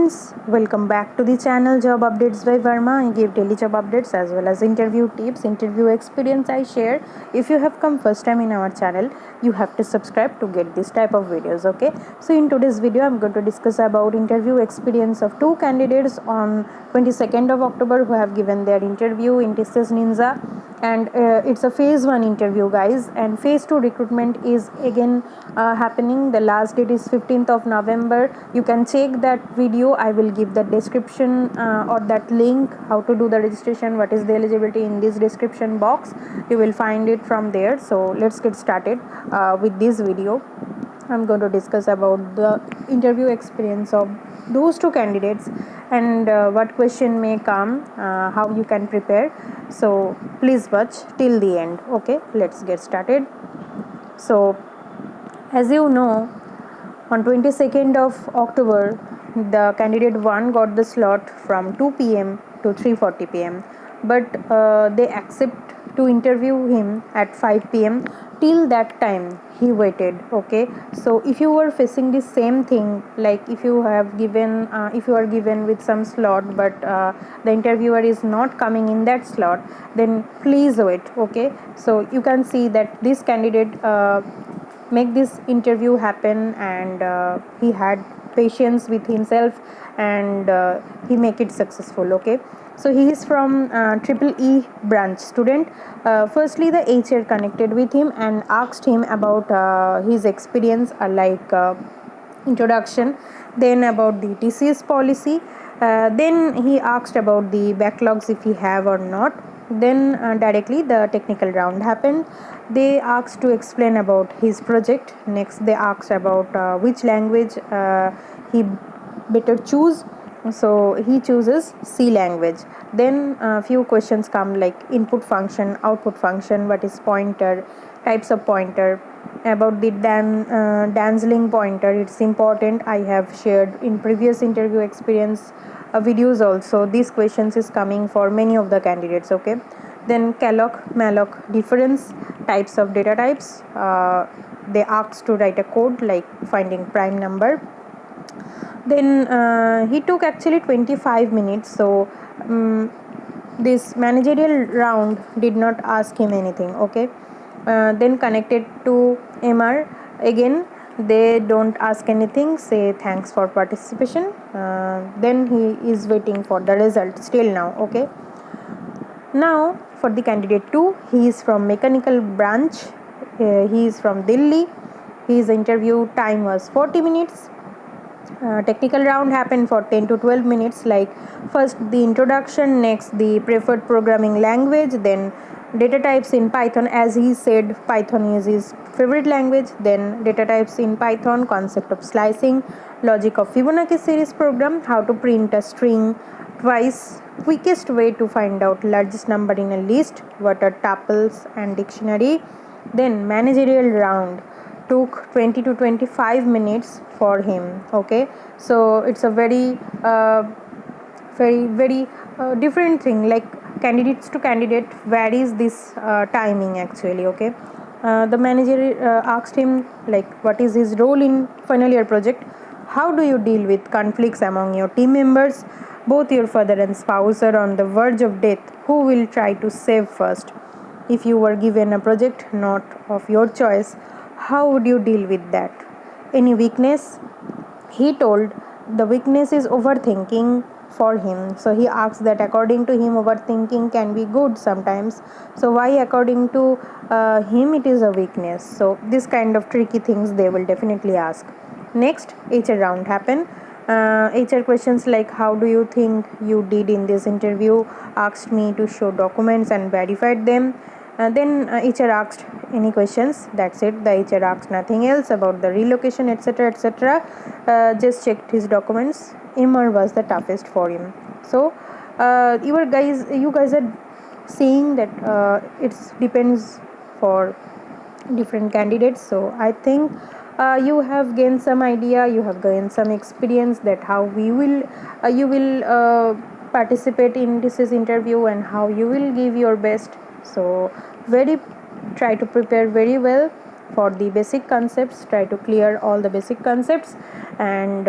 friends, welcome back to the channel Job Updates by Verma. I give daily job updates as well as interview tips, interview experience I share. If you have come first time in our channel, you have to subscribe to get this type of videos, okay? So in today's video, I'm going to discuss about interview experience of two candidates on 22nd of October who have given their interview in TCS Ninja, and it's a phase 1 interview, guys, and phase 2 recruitment is again happening. The last date is 15th of November. You can check that video. I will give the description or that link how to do the registration, what is the eligibility, in this description box. You will find it from there. So let's get started with this video. I'm going to discuss about the interview experience of those two candidates and what question may come, how you can prepare. So please watch till the end. Okay, let's get started. So as you know, on 22nd of October, the candidate 1 got the slot from 2 p.m. to 3:40 p.m. But they accept to interview him at 5 p.m. Till that time, he waited. Okay, so if you were facing the same thing, like if you have given, if you are given with some slot, but the interviewer is not coming in that slot, then please wait. Okay, so you can see that this candidate make this interview happen, and he had patience with himself, and he make it successful. Okay, so he is from triple E branch student. Firstly, the HR connected with him and asked him about his experience, introduction, then about the TCS policy, then he asked about the backlogs if he have or not. Then directly the technical round happened. They asked to explain about his project. Next they asked about which language he better choose. So he chooses C language. Then a few questions come like input function, output function, what is pointer, types of pointer, about the dazzling pointer. It's important. I have shared in previous interview experience videos also. These questions is coming for many of the candidates. Okay, then calloc malloc difference, types of data types. They asked to write a code like finding prime number. Then he took actually 25 minutes. So this managerial round did not ask him anything. Okay, then connected to MR again. They don't ask anything, say thanks for participation. Then he is waiting for the result still now. Okay, now for the candidate 2, he is from mechanical branch. He is from Delhi. His interview time was 40 minutes. Technical round happened for 10 to 12 minutes, like first the introduction, next the preferred programming language, then data types in Python. As he said, Python is his favorite language. Then data types in Python, concept of slicing, logic of Fibonacci series program, how to print a string twice, quickest way to find out largest number in a list, what are tuples and dictionary. Then managerial round took 20 to 25 minutes for him. Okay, so it's a very different thing, like candidates to candidate varies this timing actually. Okay, the manager asked him like what is his role in final year project, how do you deal with conflicts among your team members, both your father and spouse are on the verge of death, who will try to save first, if you were given a project not of your choice, how would you deal with that, any weakness. He told the weakness is overthinking for him. So he asks that according to him overthinking can be good sometimes, so why according to him it is a weakness. So this kind of tricky things they will definitely ask. Next, HR round happen. HR questions like how do you think you did in this interview, asked me to show documents and verified them. Then HR asked any questions, that's it. The HR asked nothing else about the relocation, etc., etc. Just checked his documents. MR was the toughest for him. So you guys are seeing that it depends for different candidates. So I think you have gained some idea, you have gained some experience that how you will participate in this interview and how you will give your best. So very try to prepare very well for the basic concepts, try to clear all the basic concepts, and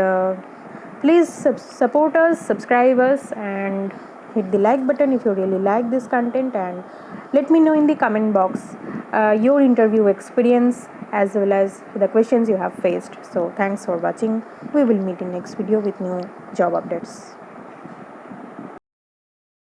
Please support us, subscribe us, and hit the like button if you really like this content, and let me know in the comment box your interview experience as well as the questions you have faced. So thanks for watching. We will meet in next video with new job updates.